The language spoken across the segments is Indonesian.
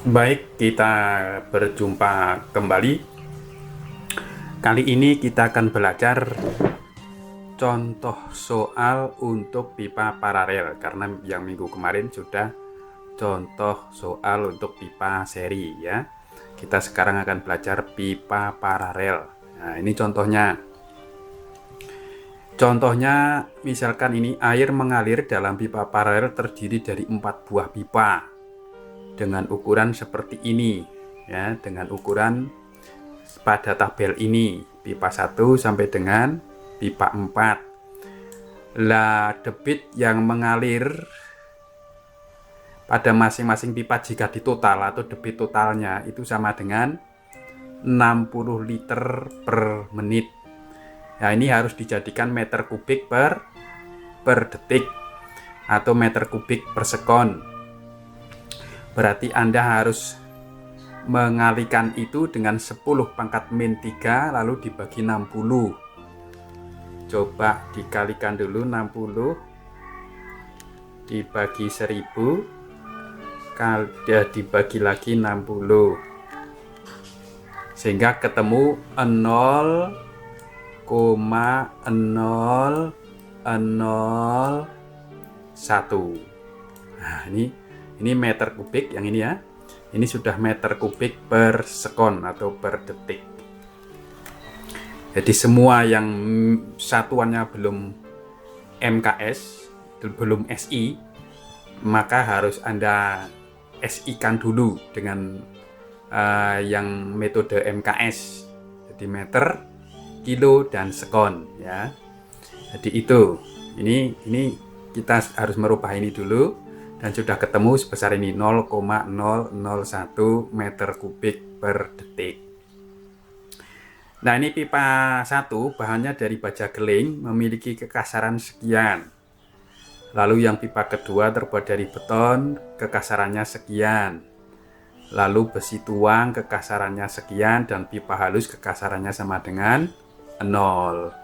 Baik, kita berjumpa kembali. Kali ini kita akan belajar contoh soal untuk pipa paralel, karena yang minggu kemarin sudah contoh soal untuk pipa seri ya. Kita sekarang akan belajar pipa paralel. Nah, ini contohnya. Contohnya misalkan ini air mengalir dalam pipa paralel terdiri dari 4 buah pipa dengan ukuran seperti ini ya, dengan ukuran pada tabel ini pipa 1 sampai dengan pipa 4. Lah, debit yang mengalir pada masing-masing pipa jika ditotal atau debit totalnya itu sama dengan 60 liter per menit. Nah, ini harus dijadikan meter kubik per detik atau meter kubik per sekon. Berarti Anda harus mengalikan itu dengan 10 pangkat min 3 lalu dibagi 60. Coba dikalikan dulu, 60 dibagi 1000 dibagi lagi 60 sehingga ketemu 0,0001. Nah, ini meter kubik yang ini ya. Ini sudah meter kubik per sekon atau per detik. Jadi semua yang satuannya belum MKS, belum SI, maka harus Anda SI-kan dulu dengan yang metode MKS. Jadi meter, kilo, dan sekon ya. Jadi itu. Ini kita harus merubah ini dulu. Dan sudah ketemu sebesar ini 0,001 meter kubik per detik. Nah, ini pipa 1 bahannya dari baja geling memiliki kekasaran sekian. Lalu yang pipa kedua terbuat dari beton, kekasarannya sekian. Lalu besi tuang kekasarannya sekian dan pipa halus kekasarannya sama dengan 0.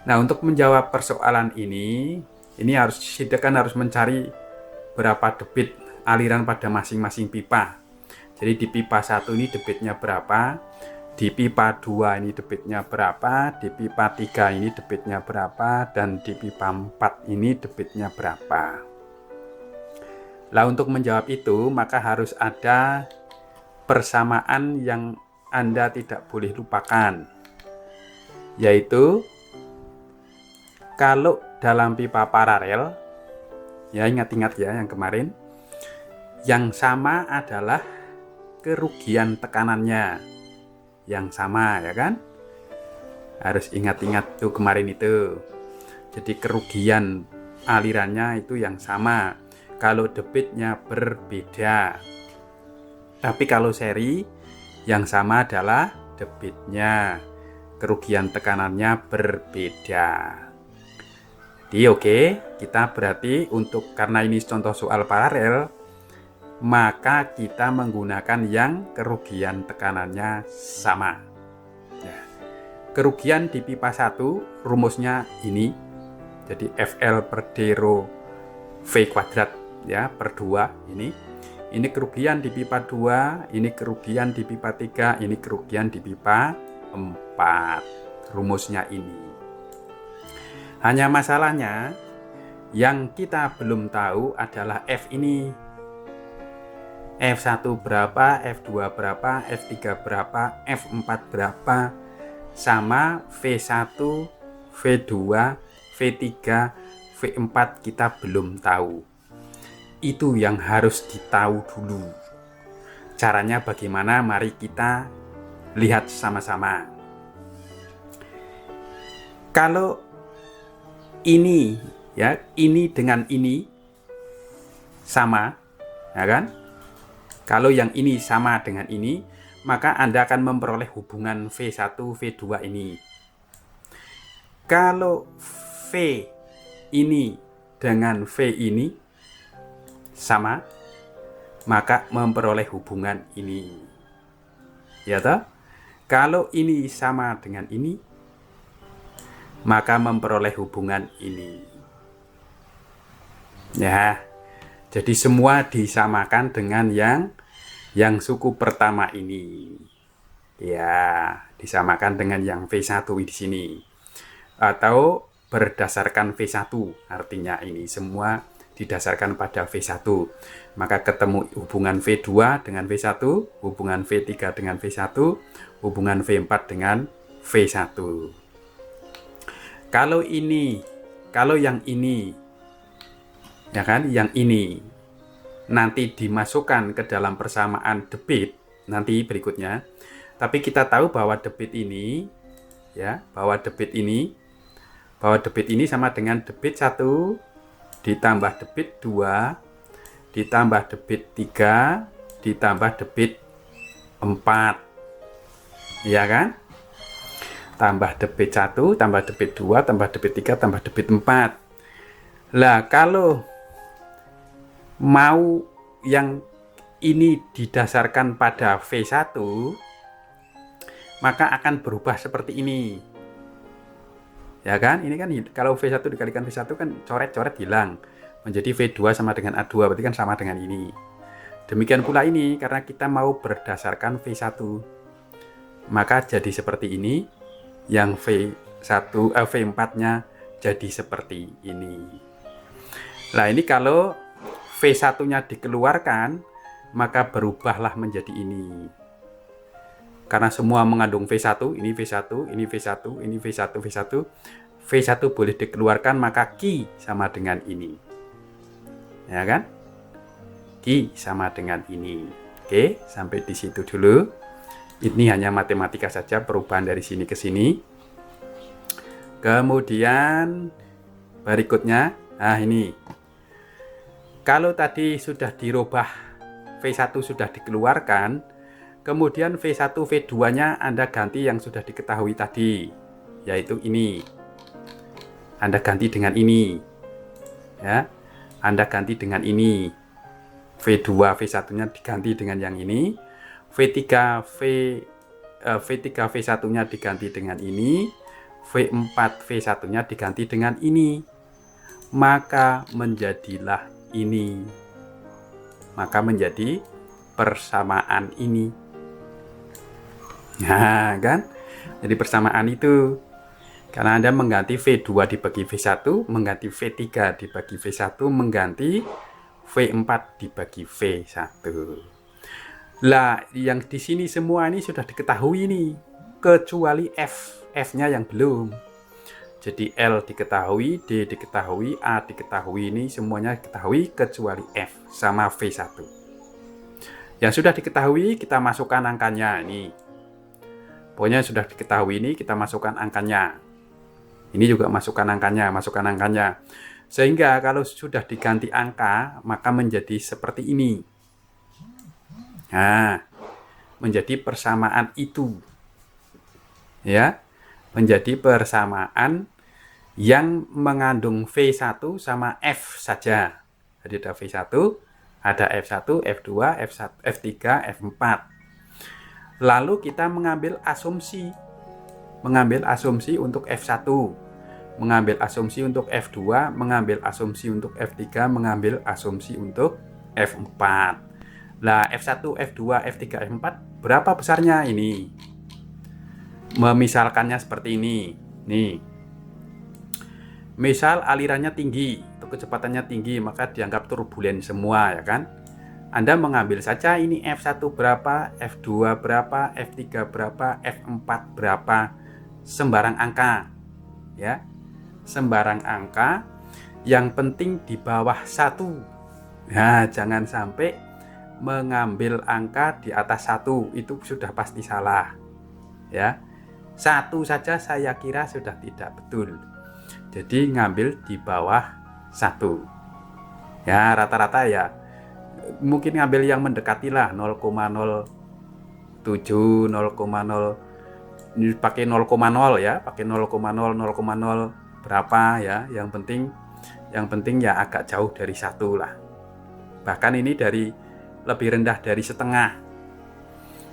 Nah, untuk menjawab persoalan ini harus mencari berapa debit aliran pada masing-masing pipa. Jadi di pipa 1 ini debitnya berapa, di pipa 2 ini debitnya berapa, di pipa 3 ini debitnya berapa, dan di pipa 4 ini debitnya berapa. Lah, untuk menjawab itu maka harus ada persamaan yang Anda tidak boleh lupakan, yaitu kalau dalam pipa paralel ya, ingat-ingat ya yang kemarin, yang sama adalah kerugian tekanannya yang sama ya kan, harus ingat-ingat tuh kemarin itu. Jadi kerugian alirannya itu yang sama kalau debitnya berbeda. Tapi kalau seri yang sama adalah debitnya, kerugian tekanannya berbeda. Jadi oke, kita berarti karena ini contoh soal paralel, maka kita menggunakan yang kerugian tekanannya sama. Nah, kerugian di pipa 1 rumusnya ini. Jadi FL per D rho V kuadrat ya per 2 ini. Ini kerugian di pipa 2, ini kerugian di pipa 3, ini kerugian di pipa 4. Rumusnya ini. Hanya masalahnya yang kita belum tahu adalah F ini. F1 berapa, F2 berapa, F3 berapa, F4 berapa, sama V1, V2, V3, V4 kita belum tahu. Itu yang harus ditahu dulu. Caranya bagaimana? Mari kita lihat sama-sama. Kalau ini ya, ini dengan ini sama ya kan? Kalau yang ini sama dengan ini, maka Anda akan memperoleh hubungan V1 V2 ini. Kalau V ini dengan V ini sama, maka memperoleh hubungan ini. Ya toh? Kalau ini sama dengan ini, maka memperoleh hubungan ini. Ya, jadi semua disamakan dengan yang Yang suku pertama ini ya disamakan dengan yang V1 di sini. Atau berdasarkan V1, artinya ini semua didasarkan pada V1. Maka ketemu hubungan V2 dengan V1, hubungan V3 dengan V1, hubungan V4 dengan V1. Kalau yang ini, ya kan, yang ini nanti dimasukkan ke dalam persamaan debit nanti berikutnya. Tapi kita tahu bahwa debit ini, ya, bahwa debit ini sama dengan debit 1 ditambah debit 2 ditambah debit 3 ditambah debit 4. Ya kan? Tambah debit 1, tambah debit 2, tambah debit 3, tambah debit 4. Lah, kalau mau yang ini didasarkan pada V1, maka akan berubah seperti ini. Ya kan? Ini kan kalau V1 dikalikan V1 kan coret-coret hilang. Menjadi V2 sama dengan A2, berarti kan sama dengan ini. Demikian pula ini, karena kita mau berdasarkan V1. Maka jadi seperti ini, yang V4-nya jadi seperti ini. Nah, ini kalau V1-nya dikeluarkan, maka berubahlah menjadi ini. Karena semua mengandung V1, ini V1, ini V1, ini V1, V1. V1 boleh dikeluarkan, maka Q sama dengan ini. Ya kan? Q sama dengan ini. Oke, sampai di situ dulu. Ini hanya matematika saja, perubahan dari sini ke sini. Kemudian berikutnya, nah ini. Kalau tadi sudah dirubah, V1 sudah dikeluarkan, kemudian V1, V2-nya Anda ganti yang sudah diketahui tadi, yaitu ini. Anda ganti dengan ini. Ya. Anda ganti dengan ini. V2, V1-nya diganti dengan yang ini. V3, V1-nya diganti dengan ini. V4, V1-nya diganti dengan ini. Maka menjadilah ini. Maka menjadi persamaan ini. Nah, kan? Jadi persamaan itu. Karena Anda mengganti V2 dibagi V1, mengganti V3 dibagi V1, mengganti V4 dibagi V1. Lah, yang di sini semua ini sudah diketahui nih, kecuali F-nya yang belum. Jadi L diketahui, D diketahui, A diketahui, ini semuanya diketahui kecuali F sama V1. Yang sudah diketahui kita masukkan angkanya ini. Pokoknya sudah diketahui ini kita masukkan angkanya. Ini juga masukkan angkanya. Sehingga kalau sudah diganti angka, maka menjadi seperti ini. Nah, menjadi persamaan itu. Ya, menjadi persamaan yang mengandung V1 sama F saja. Jadi ada V1, ada F1, F2, F3, F4. Lalu kita mengambil asumsi untuk F1, mengambil asumsi untuk F2, mengambil asumsi untuk F3, mengambil asumsi untuk F4. Nah, F1, F2, F3, F4 berapa besarnya ini? Memisalkannya seperti ini. Nih. Misal alirannya tinggi, atau kecepatannya tinggi, maka dianggap turbulen semua, ya kan? Anda mengambil saja ini F1 berapa, F2 berapa, F3 berapa, F4 berapa, sembarang angka, ya, sembarang angka, yang penting di bawah 1. Nah, jangan sampai mengambil angka di atas 1, itu sudah pasti salah, ya. 1 saja saya kira sudah tidak betul. Jadi ngambil di bawah 1. Ya, rata-rata ya mungkin ngambil yang mendekati lah 0,07, 0,0, ini pakai 0,0 ya, pakai 0,0, 0,0 berapa ya, yang penting ya agak jauh dari 1 lah. Bahkan ini lebih rendah dari setengah.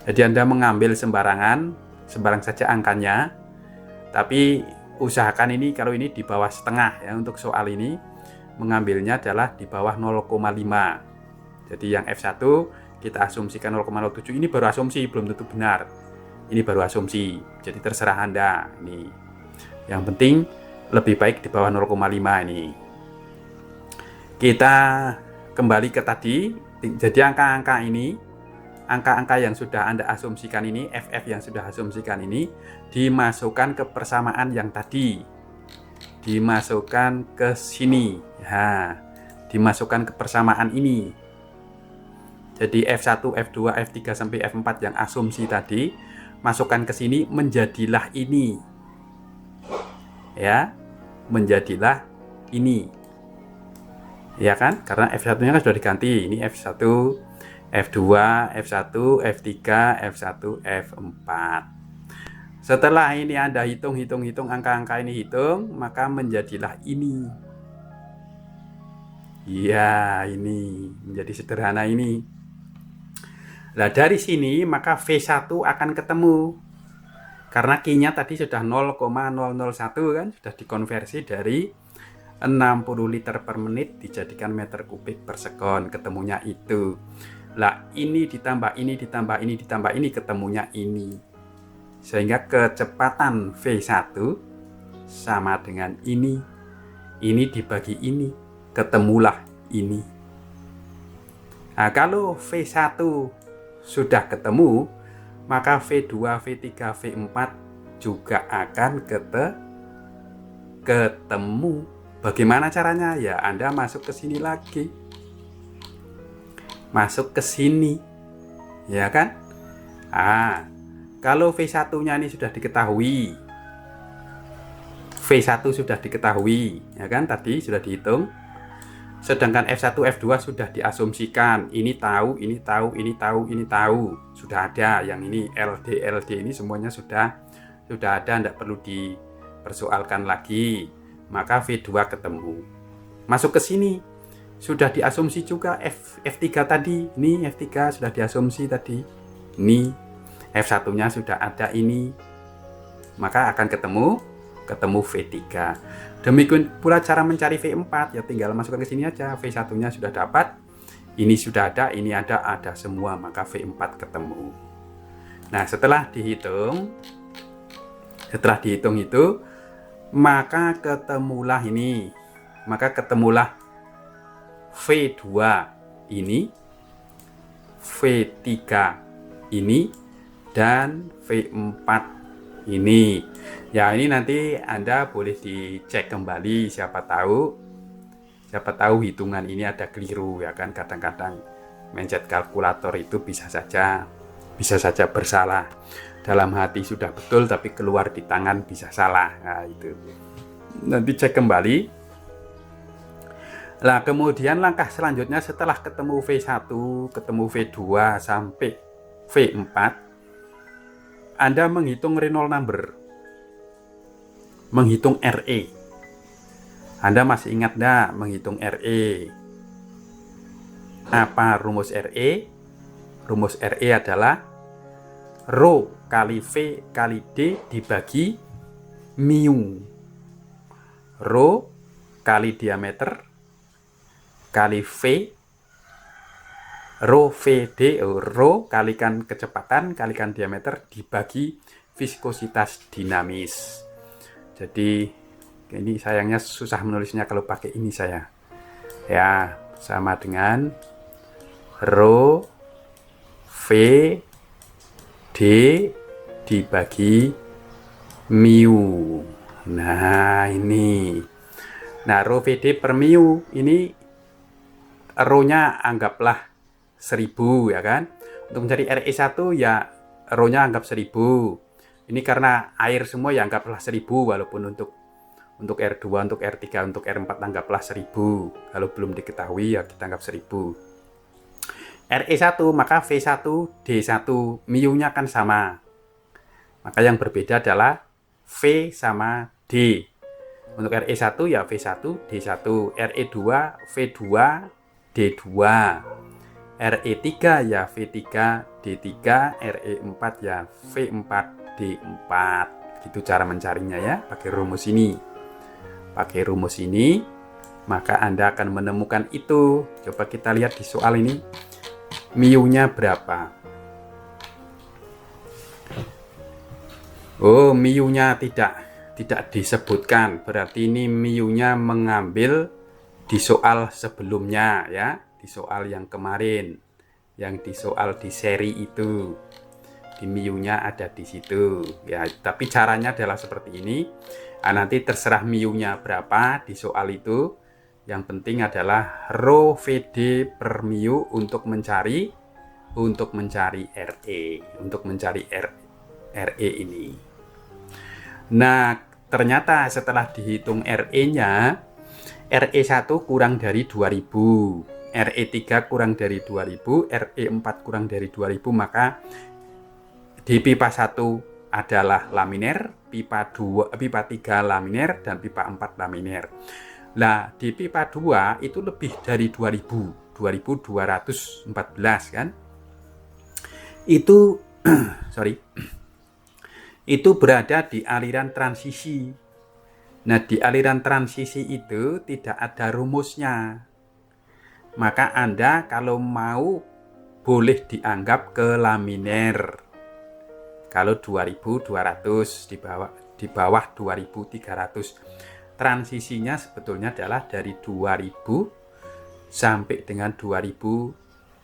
Jadi Anda mengambil sembarang saja angkanya, tapi usahakan ini kalau ini di bawah setengah ya. Untuk soal ini mengambilnya adalah di bawah 0,5. Jadi yang F1 kita asumsikan 0,07, ini baru asumsi, belum tentu benar. Ini baru asumsi, jadi terserah Anda. Ini yang penting lebih baik di bawah 0,5 ini. Kita kembali ke tadi. Jadi angka-angka ini, angka-angka yang sudah Anda asumsikan ini, FF yang sudah asumsikan ini, dimasukkan ke persamaan yang tadi. Dimasukkan ke sini. Nah, dimasukkan ke persamaan ini. Jadi F1, F2, F3 sampai F4 yang asumsi tadi, masukkan ke sini, menjadilah ini. Ya, menjadilah ini. Ya kan? Karena F1-nya kan sudah diganti. Ini F1, F2, F1, F3, F1, F4. Setelah ini Anda hitung angka-angka ini hitung, maka menjadilah ini. Ya, ini menjadi sederhana ini. Nah, dari sini maka V1 akan ketemu. Karena Q-nya tadi sudah 0,001 kan, sudah dikonversi dari 60 liter per menit dijadikan meter kubik per sekon, ketemunya itu. Lah, ini ditambah ini ditambah ini ditambah ini, ketemunya ini. Sehingga kecepatan V1 sama dengan ini. Ini dibagi ini, ketemulah ini. Nah, kalau V1 sudah ketemu, maka V2, V3, V4 juga akan ketemu. Bagaimana caranya? Ya, Anda masuk ke sini lagi. Masuk ke sini. Ya kan? Kalau V1-nya ini sudah diketahui. V1 sudah diketahui, ya kan? Tadi sudah dihitung. Sedangkan F1, F2 sudah diasumsikan. Ini tahu, ini tahu, ini tahu, ini tahu. Sudah ada. Yang ini LD ini semuanya sudah ada, tidak perlu dipersoalkan lagi. Maka V2 ketemu. Masuk ke sini. Sudah diasumsi juga F3 tadi. Ini F3 sudah diasumsi tadi. Ini F1-nya sudah ada ini. Maka akan ketemu V3. Demikian pula cara mencari V4, ya tinggal masukkan ke sini aja. V1-nya sudah dapat, ini sudah ada, ini ada semua, maka V4 ketemu. Nah, setelah dihitung itu, maka ketemulah ini. Maka ketemulah V2 ini, V3 ini, dan V4 ini. Ya, ini nanti Anda boleh dicek kembali, siapa tahu hitungan ini ada keliru, ya kan. Kadang-kadang mencet kalkulator itu bisa saja bersalah. Dalam hati sudah betul tapi keluar di tangan bisa salah. Nah, itu nanti cek kembali. Nah, kemudian langkah selanjutnya setelah ketemu V1, ketemu V2 sampai V4, Anda menghitung Reynolds number, menghitung RE. Anda masih ingat enggak menghitung RE? Apa rumus RE? Rumus RE adalah Rho kali V kali D dibagi mu. Rho kali diameter kali V, Rho VD, Rho kalikan kecepatan kalikan diameter dibagi viskositas dinamis. Jadi ini sayangnya susah menulisnya kalau pakai ini saya. Ya, sama dengan Rho V D dibagi mu. Nah, ini. Nah, Rho VD per mu ini Rho-nya anggaplah 1000, ya kan. Untuk mencari RE1 ya Rho-nya anggap 1000. Ini karena air semua ya anggaplah 1000, walaupun untuk R2, untuk R3, untuk R4 anggaplah 1000. Kalau belum diketahui ya kita anggap 1000. RE1 maka V1 D1, mu-nya kan sama. Maka yang berbeda adalah V sama D. Untuk RE1 ya V1 D1, RE2 V2 D2, RE3 ya V3 D3, RE4 ya V4 D4. Gitu cara mencarinya ya, pakai rumus ini. Pakai rumus ini, maka Anda akan menemukan itu. Coba kita lihat di soal ini. mu-nya berapa? Oh, mu-nya tidak disebutkan. Berarti ini mu-nya mengambil di soal sebelumnya ya, di soal yang kemarin, yang di soal di seri itu. Di mu-nya ada di situ ya, tapi caranya adalah seperti ini. Nanti terserah mu-nya berapa di soal itu. Yang penting adalah rho VD per mu untuk mencari RE, untuk mencari RE ini. Nah, ternyata setelah dihitung RE-nya, RE1 kurang dari 2000, RE3 kurang dari 2000, RE4 kurang dari 2000, maka di pipa 1 adalah laminer, pipa 3 laminer, dan pipa 4 laminer. Nah, di pipa 2 itu lebih dari 2000, 2214 kan? Itu itu berada di aliran transisi. Nah, di aliran transisi itu tidak ada rumusnya. Maka Anda kalau mau boleh dianggap ke laminer. Kalau 2200 di bawah 2300. Transisinya sebetulnya adalah dari 2000 sampai dengan 2300.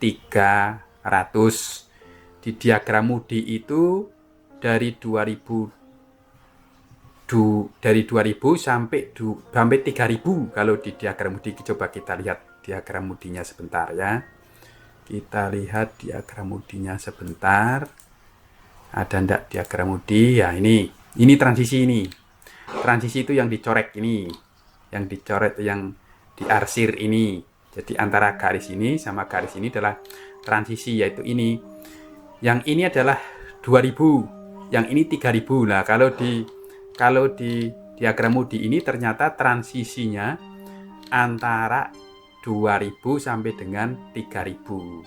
Di diagram Moody itu dari 2000 sampai 3000 kalau di diagram Moody. Coba kita lihat diagram Moody-nya sebentar ya. Kita lihat diagram Moody-nya sebentar. Ada enggak diagram Moody? Ya, ini transisi ini. Transisi itu yang dicoret ini. Yang dicoret, yang diarsir ini. Jadi antara garis ini sama garis ini adalah transisi, yaitu ini. Yang ini adalah 2000, yang ini 3000. Nah, kalau di diagram Moody ini ternyata transisinya antara 2000 sampai dengan 3000.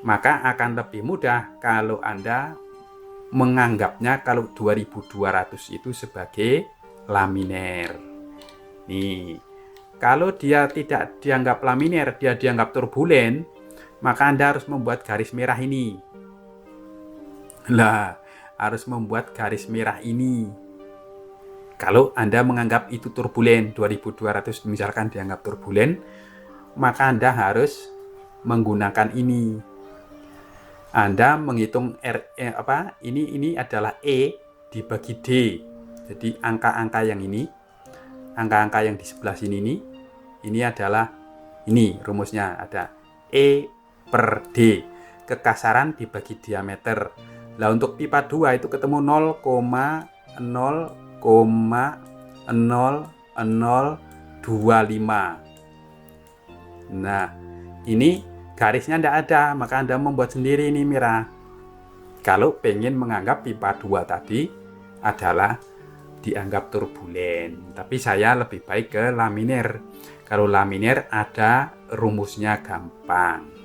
Maka akan lebih mudah kalau Anda menganggapnya kalau 2200 itu sebagai laminer. Nih, kalau dia tidak dianggap laminer, dia dianggap turbulen, maka Anda harus membuat garis merah ini. Lah, harus membuat garis merah ini. Kalau Anda menganggap itu turbulen, 2200 misalkan dianggap turbulen, maka Anda harus menggunakan ini. Anda menghitung ini adalah E dibagi D. Jadi angka-angka yang ini, angka-angka yang di sebelah sini ini adalah ini rumusnya, ada E per D. Kekasaran dibagi diameter. Nah, untuk pipa 2 itu ketemu 0,000025. Nah, ini garisnya tidak ada, maka Anda membuat sendiri ini merah. Kalau pengen menganggap pipa 2 tadi adalah dianggap turbulen. Tapi saya lebih baik ke laminer. Kalau laminer ada rumusnya gampang.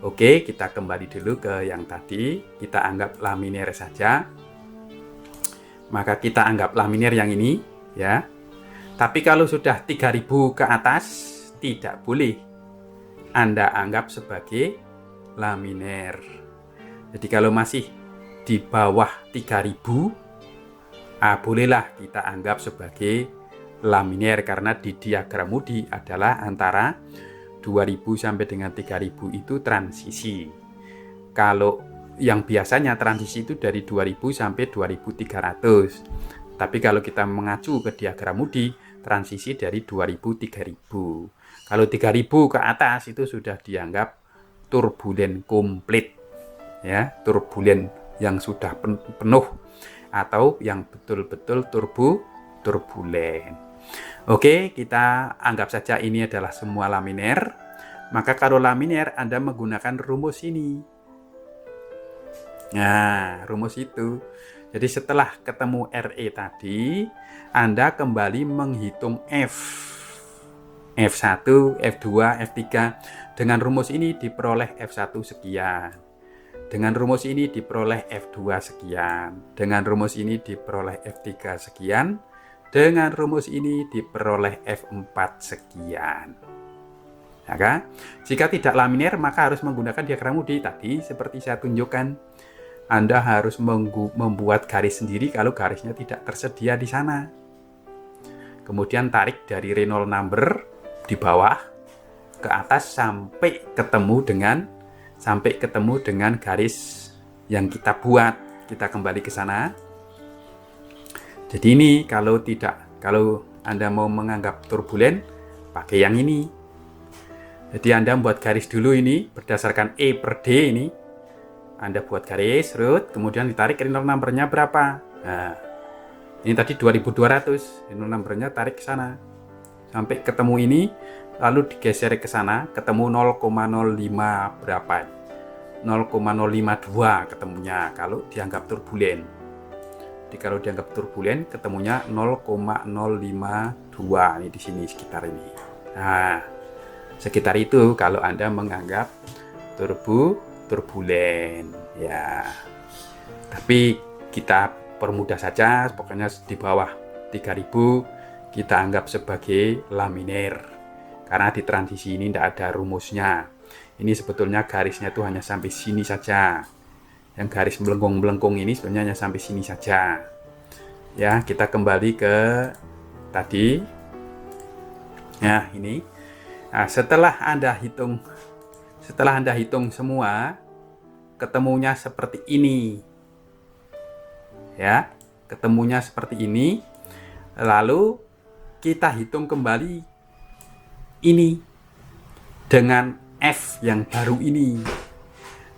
Oke, kita kembali dulu ke yang tadi. Kita anggap laminer saja. Maka kita anggap laminer yang ini ya. Tapi kalau sudah 3000 ke atas tidak boleh Anda anggap sebagai laminer. Jadi kalau masih di bawah 3000, bolehlah kita anggap sebagai laminer, karena di diagram Moody adalah antara 2000 sampai dengan 3000 itu transisi. Kalau yang biasanya transisi itu dari 2000 sampai 2300. Tapi kalau kita mengacu ke diagram Moody, transisi dari 2000-3000. Kalau 3000 ke atas itu sudah dianggap turbulen komplit. Ya, turbulen yang sudah penuh atau yang betul-betul turbulen. Oke, kita anggap saja ini adalah semua laminer. Maka kalau laminer Anda menggunakan rumus ini. Nah, rumus itu. Jadi setelah ketemu RE tadi, Anda kembali menghitung F1, F2, F3. Dengan rumus ini diperoleh F1 sekian. Dengan rumus ini diperoleh F2 sekian. Dengan rumus ini diperoleh F3 sekian. Dengan rumus ini diperoleh F4 sekian. Maka jika tidak laminir maka harus menggunakan diagram Moody. Tadi seperti saya tunjukkan, Anda harus membuat garis sendiri kalau garisnya tidak tersedia di sana. Kemudian tarik dari Reynolds number di bawah ke atas sampai ketemu dengan garis yang kita buat. Kita kembali ke sana. Jadi ini kalau Anda mau menganggap turbulen, pakai yang ini. Jadi Anda membuat garis dulu ini berdasarkan E per D ini. Anda buat garis, kemudian ditarik Reynolds number-nya berapa. Nah, ini tadi 2200, Reynolds number-nya tarik ke sana. Sampai ketemu ini, lalu digeser ke sana, ketemu 0,05 berapa. 0,052 ketemunya kalau dianggap turbulen. Jadi kalau dianggap turbulen ketemunya 0,052 ini di sini sekitar ini. Nah, sekitar itu kalau Anda menganggap turbulen ya. Tapi kita permudah saja, pokoknya di bawah 3000 kita anggap sebagai laminir. Karena di transisi ini tidak ada rumusnya. Ini sebetulnya garisnya itu hanya sampai sini saja. Yang garis melengkung-melengkung ini sebenarnya hanya sampai sini saja. Ya, kita kembali ke tadi. Ya, ini. Nah, setelah Anda hitung semua, ketemunya seperti ini. Ya, ketemunya seperti ini. Lalu kita hitung kembali ini dengan F yang baru ini.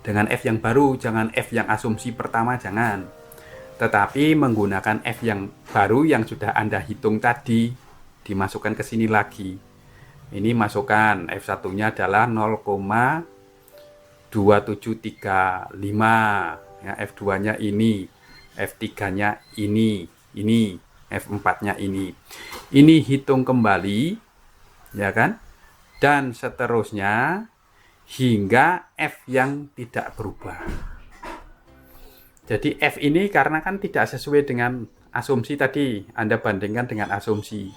Dengan F yang baru, jangan F yang asumsi pertama, jangan. Tetapi menggunakan F yang baru yang sudah Anda hitung tadi, dimasukkan ke sini lagi. Ini masukkan F1-nya adalah 0,2735. Ya, F2-nya ini, F3-nya ini, F4-nya ini. Ini hitung kembali, ya kan? Dan seterusnya hingga F yang tidak berubah. Jadi F ini karena kan tidak sesuai dengan asumsi tadi, Anda bandingkan dengan asumsi.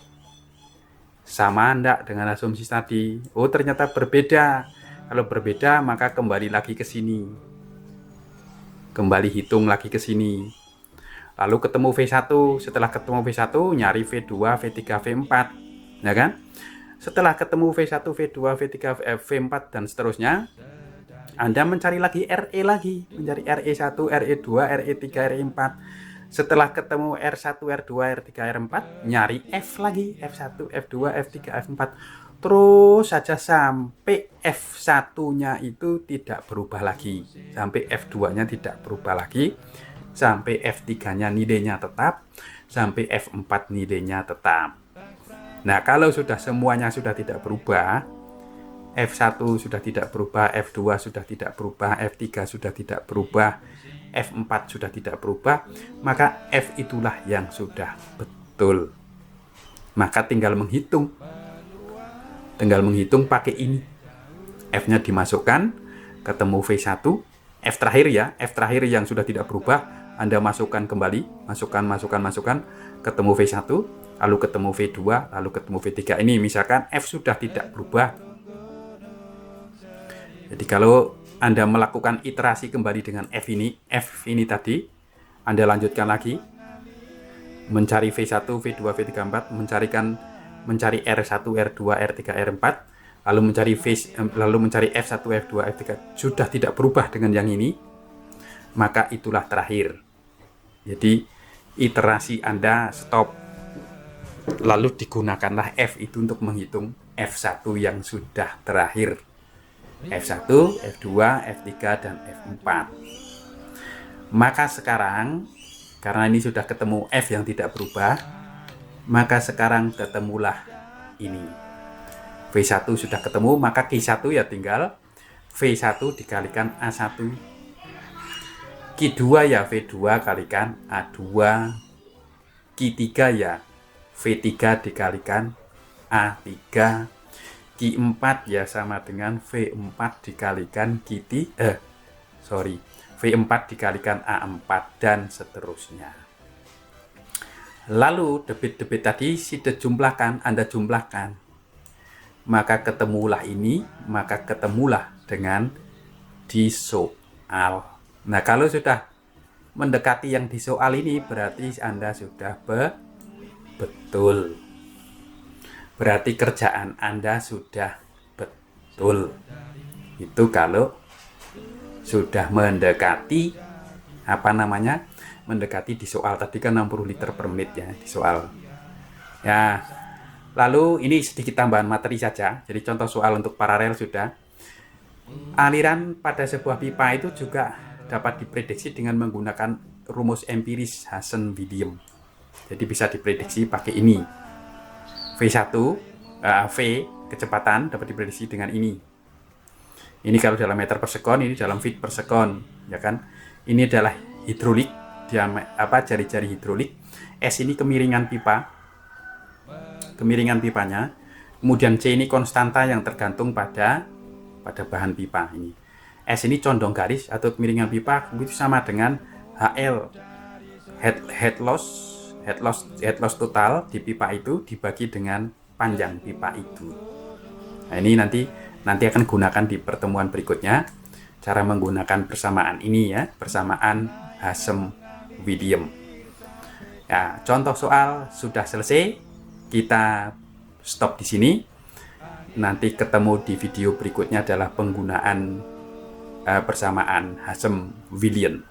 Sama enggak dengan asumsi tadi? Oh, ternyata berbeda. Kalau berbeda maka kembali lagi ke sini. Kembali hitung lagi ke sini. Lalu ketemu V1, setelah ketemu V1 nyari V2, V3, V4. Ya kan? Setelah ketemu V1, V2, V3, V4 dan seterusnya, Anda mencari lagi RE lagi, mencari RE1, RE2, RE3, RE4. Setelah ketemu R1, R2, R3, R4, nyari F lagi, F1, F2, F3, F4. Terus saja sampai F1-nya itu tidak berubah lagi, sampai F2-nya tidak berubah lagi, sampai F3-nya nilainya tetap, sampai F4 nilainya tetap. Nah, kalau sudah semuanya sudah tidak berubah, F1 sudah tidak berubah, F2 sudah tidak berubah, F3 sudah tidak berubah, F4 sudah tidak berubah, maka F itulah yang sudah betul. Maka tinggal menghitung. Tinggal menghitung pakai ini. F-nya dimasukkan, ketemu V1, F terakhir ya, F terakhir yang sudah tidak berubah, Anda masukkan kembali, masukkan, ketemu V1, lalu ketemu V2, lalu ketemu V3. Ini misalkan F sudah tidak berubah. Jadi kalau Anda melakukan iterasi kembali dengan F ini tadi, Anda lanjutkan lagi, mencari V1, V2, V3, V4, mencari R1, R2, R3, R4, lalu mencari F1, F2, F3, sudah tidak berubah dengan yang ini, maka itulah terakhir. Jadi iterasi Anda stop. Lalu digunakanlah F itu untuk menghitung F1 yang sudah terakhir. F1, F2, F3, dan F4. Maka sekarang, karena ini sudah ketemu F yang tidak berubah, maka sekarang ketemulah ini. V1 sudah ketemu, maka Q1 ya tinggal V1 dikalikan A1. Q2 ya V2 kalikan A2. Q3 ya V3 dikalikan A3. Q4 ya sama dengan V4 dikalikan V4 dikalikan A4 dan seterusnya. Lalu debit-debit tadi sudah jumlahkan, Anda jumlahkan. maka ketemulah ini, maka ketemulah dengan disoal. Nah, kalau sudah mendekati yang disoal ini, berarti Anda sudah betul. Berarti kerjaan Anda sudah betul. Itu kalau sudah mendekati mendekati disoal. Tadi kan 60 liter per menit ya disoal. Ya, lalu ini sedikit tambahan materi saja. Jadi contoh soal untuk paralel sudah. Aliran pada sebuah pipa itu juga dapat diprediksi dengan menggunakan rumus empiris Hazen-Williams. Jadi bisa diprediksi pakai ini. V1, V kecepatan dapat diprediksi dengan ini. Ini kalau dalam meter per sekon, ini dalam feet per sekon, ya kan? Ini adalah hidrolik, jari-jari hidrolik. S ini kemiringan pipanya. Kemudian C ini konstanta yang tergantung pada bahan pipa ini. S ini condong garis atau kemiringan pipa itu sama dengan HL, head loss total di pipa itu dibagi dengan panjang pipa itu. Nah, ini nanti akan gunakan di pertemuan berikutnya cara menggunakan persamaan ini ya, persamaan Hazen-Williams. Ya, contoh soal sudah selesai. Kita stop di sini. Nanti ketemu di video berikutnya adalah penggunaan persamaan Hazen-Williams.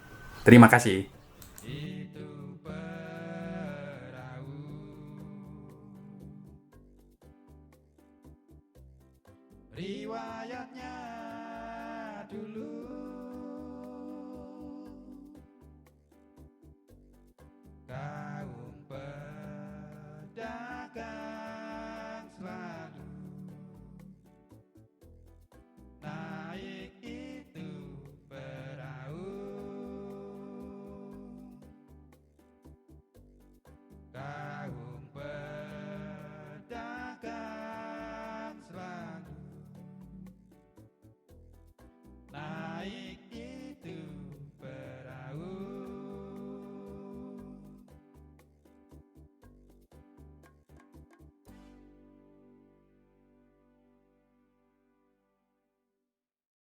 Terima kasih. Riwayatnya dulu